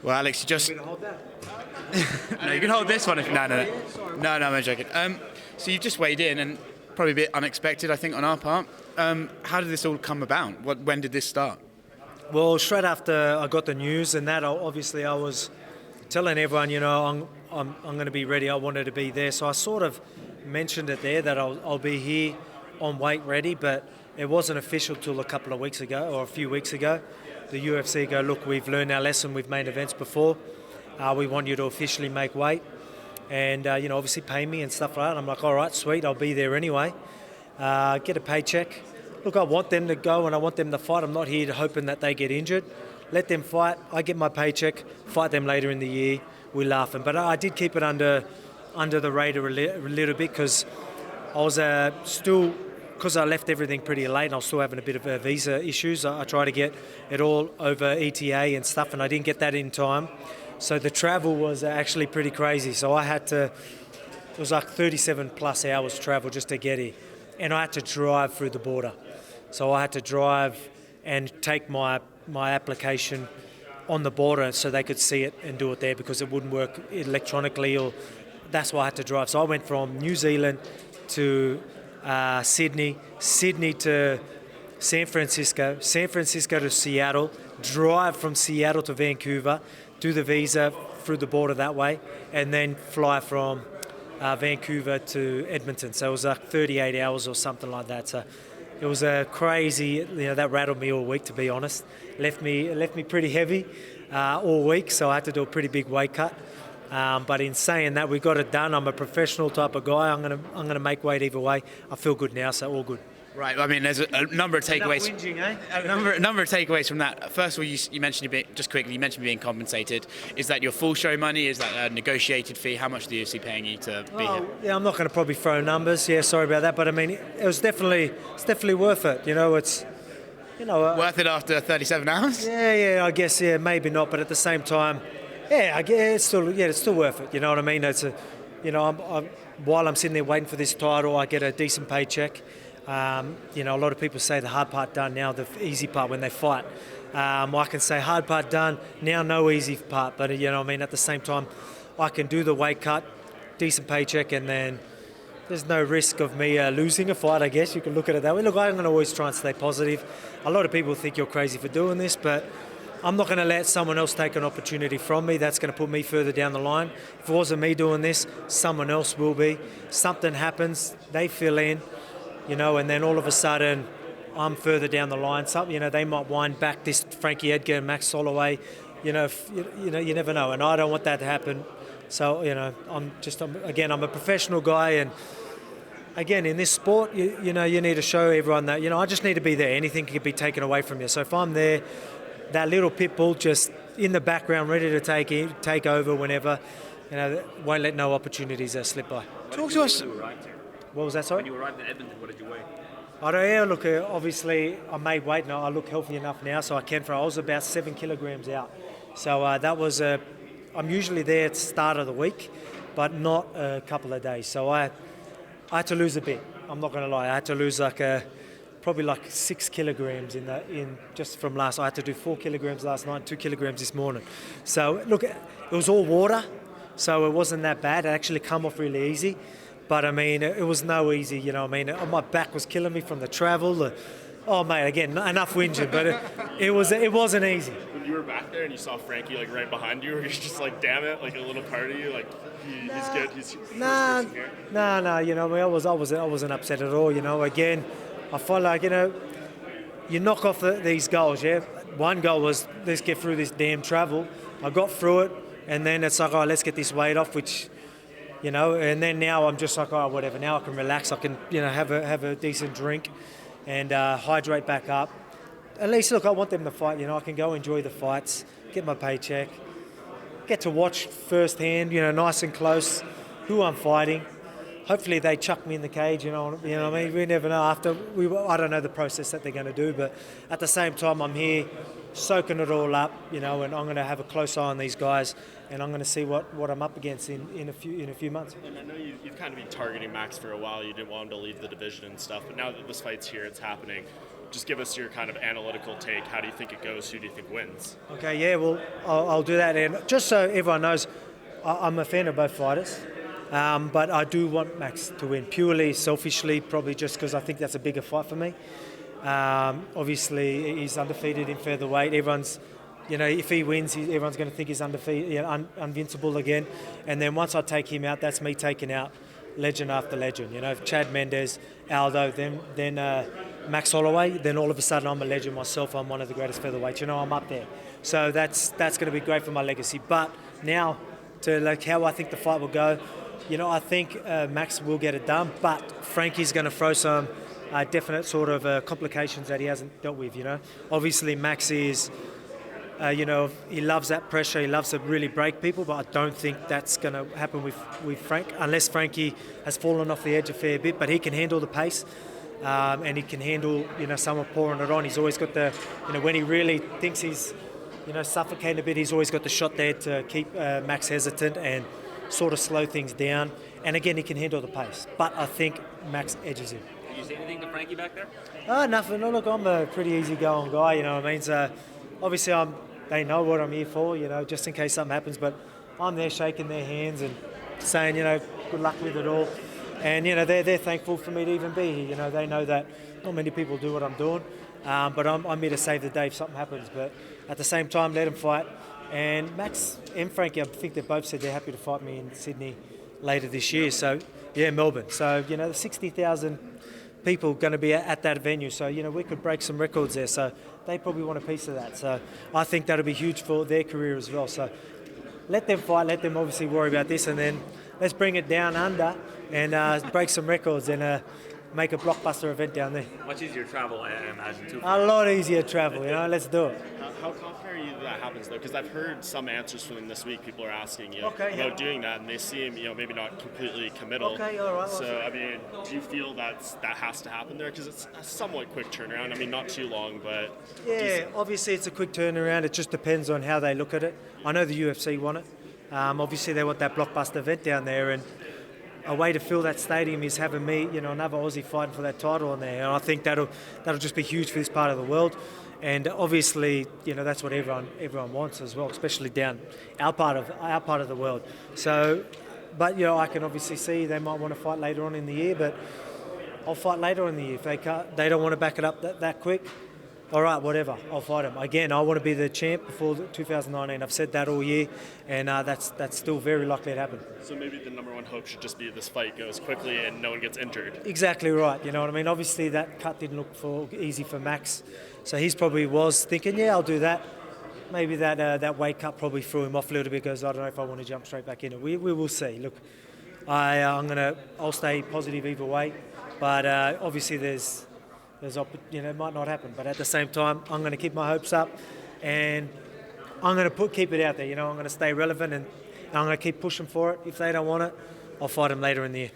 Well, Alex, you just... Want me to hold that? No, you can hold this one if... No, I'm joking. So you've just weighed in, and probably a bit unexpected, I think, on our part. How did this all come about? When did this start? Well, straight after I got the news and that, obviously I was telling everyone, I'm going to be ready. I wanted to be there. So I sort of mentioned it there that I'll be here on weight ready, but it wasn't official till a couple of weeks ago or a few weeks ago. The UFC go, look, we've learned our lesson. We've made events before. We want you to officially make weight and, obviously pay me and stuff like that. And I'm like, all right, sweet. I'll be there anyway. Get a paycheck. Look, I want them to go and I want them to fight. I'm not here hoping that they get injured. Let them fight. I get my paycheck. Fight them later in the year. We're laughing. But I did keep it under the radar a little bit because I was still... Because I left everything pretty late and I was still having a bit of visa issues. I tried to get it all over ETA and stuff and I didn't get that in time. So the travel was actually pretty crazy. So I had to, it was like 37 plus hours travel just to get here. And I had to drive through the border. So I had to drive and take my application on the border so they could see it and do it there because it wouldn't work electronically, or that's why I had to drive. So I went from New Zealand to Sydney to San Francisco to Seattle, drive from Seattle to Vancouver, do the visa through the border that way, and then fly from Vancouver to Edmonton. So it was like 38 hours or something like that. So it was a crazy, that rattled me all week, to be honest. Left me pretty heavy all week, so I had to do a pretty big weight cut. But in saying that, we got it done. I'm a professional type of guy. I'm gonna make weight either way. I feel good now, so all good. Right. I mean, there's a number of takeaways. Enough whinging, eh? A number of takeaways from that. First of all, you mentioned you mentioned being compensated. Is that your full show money? Is that a negotiated fee? How much are the UFC paying you to be here? Yeah, I'm not going to probably throw numbers. Yeah, sorry about that. But I mean, it's definitely worth it. It's. Worth it after 37 hours? Yeah, I guess, maybe not, but at the same time, I guess it's still worth it. You know what I mean? It's while I'm sitting there waiting for this title, I get a decent paycheck. A lot of people say the hard part done, now the easy part when they fight. I can say hard part done, now no easy part, but at the same time, I can do the weight cut, decent paycheck, and then there's no risk of me losing a fight, I guess. You can look at it that way. Look, I'm going to always try and stay positive. A lot of people think you're crazy for doing this, but I'm not going to let someone else take an opportunity from me. That's going to put me further down the line. If it wasn't me doing this, someone else will be. Something happens, they fill in, and then all of a sudden, I'm further down the line. They might wind back this Frankie Edgar and Max Holloway. You never know, and I don't want that to happen. So, I'm a professional guy, and again, in this sport, you need to show everyone that, I just need to be there. Anything can be taken away from you. So if I'm there, that little pit bull just in the background, ready to take over whenever, won't let no opportunities slip by. Talk to us. What was that, sorry? When you arrived in Edmonton, what did you weigh? Look, obviously I made weight now. I look healthy enough now, so I can. I was about 7 kilograms out. So that was I'm usually there at the start of the week, but not a couple of days. So I had to lose a bit. I'm not going to lie. I had to lose probably 6 kilograms in just from last. I had to do 4 kilograms last night, 2 kilograms this morning. So look, it was all water, so it wasn't that bad. It actually come off really easy. But I mean, it was no easy. My back was killing me from the travel. Oh mate, again, enough whinging, but it wasn't easy. When you were back there and you saw Frankie right behind you, were you just like, damn it, like a little party, he's good, he's nah. I wasn't upset at all. Again, I felt like you knock off these goals. Yeah, one goal was let's get through this damn travel. I got through it, and then it's like, let's get this weight off, which. And then now I'm just like, whatever. Now I can relax. I can, have a decent drink, and hydrate back up. At least, look, I want them to fight. I can go enjoy the fights, get my paycheck, get to watch firsthand. Nice and close, who I'm fighting. Hopefully they chuck me in the cage. You know what I mean? We never know. I don't know the process that they're going to do, but at the same time, I'm here soaking it all up. And I'm going to have a close eye on these guys. And I'm going to see what I'm up against in a few months. And I know you've kind of been targeting Max for a while. You didn't want him to leave the division and stuff. But now that this fight's here, it's happening. just give us your kind of analytical take. How do you think it goes? Who do you think wins? Okay, yeah, well, I'll do that. And just so everyone knows, I'm a fan of both fighters, but I do want Max to win, purely selfishly, probably just because I think that's a bigger fight for me. Obviously, he's undefeated in featherweight. Everyone's, if he wins, everyone's going to think he's undefeated, invincible again. And then once I take him out, that's me taking out legend after legend. Chad Mendes, Aldo, then Max Holloway. Then all of a sudden, I'm a legend myself. I'm one of the greatest featherweights. I'm up there. So that's going to be great for my legacy. But now, to how I think the fight will go, I think Max will get it done. But Frankie's going to throw some definite sort of complications that he hasn't dealt with. Obviously Max is. He loves that pressure. He loves to really break people, but I don't think that's going to happen with Frank, unless Frankie has fallen off the edge a fair bit. But he can handle the pace, and he can handle, someone pouring it on. He's always got the, when he really thinks he's, suffocating a bit, he's always got the shot there to keep Max hesitant and sort of slow things down. And again, he can handle the pace. But I think Max edges him. Did you say anything to Frankie back there? Nothing. No, look, I'm a pretty easygoing guy, you know what I mean? So obviously they know what I'm here for, just in case something happens. But I'm there shaking their hands and saying, good luck with it all. And, they're thankful for me to even be here. They know that not many people do what I'm doing. But I'm here to save the day if something happens. But at the same time, let them fight. And Max and Frankie, I think they both said they're happy to fight me in Sydney later this year. So, yeah, Melbourne. So, 60,000 people going to be at that venue. So, we could break some records there. So they probably want a piece of that. So I think that'll be huge for their career as well. So let them fight. Let them obviously worry about this. And then let's bring it down under and break some records and make a blockbuster event down there. Much easier travel, I imagine, too. A lot easier travel, let's do it. How confident are you that happens, though? Because I've heard some answers from them this week. People are asking about doing that, and they seem, maybe not completely committal. Okay, all right. So, do you feel that has to happen there? Because it's a somewhat quick turnaround. not too long, but... Yeah, obviously it's a quick turnaround. It just depends on how they look at it. I know the UFC want it. Obviously they want that blockbuster event down there, and a way to fill that stadium is having me, another Aussie fighting for that title on there. And I think that'll just be huge for this part of the world. And obviously, that's what everyone wants as well, especially down our part of the world. So, but I can obviously see they might want to fight later on in the year, but I'll fight later in the year if they don't want to back it up that quick. All right, whatever, I'll fight them. Again, I want to be the champ before 2019. I've said that all year, and that's still very likely to happen. So maybe the number one hope should just be this fight goes quickly and no one gets injured. Exactly right, you know what I mean? Obviously that cut didn't look easy for Max, so he's probably was thinking, yeah, I'll do that. Maybe that weight cut probably threw him off a little bit because I don't know if I want to jump straight back in it. We will see. Look, I'll stay positive either way, but obviously it might not happen, but at the same time, I'm going to keep my hopes up, and I'm going to keep it out there. I'm going to stay relevant, and I'm going to keep pushing for it. If they don't want it, I'll fight them later in the year.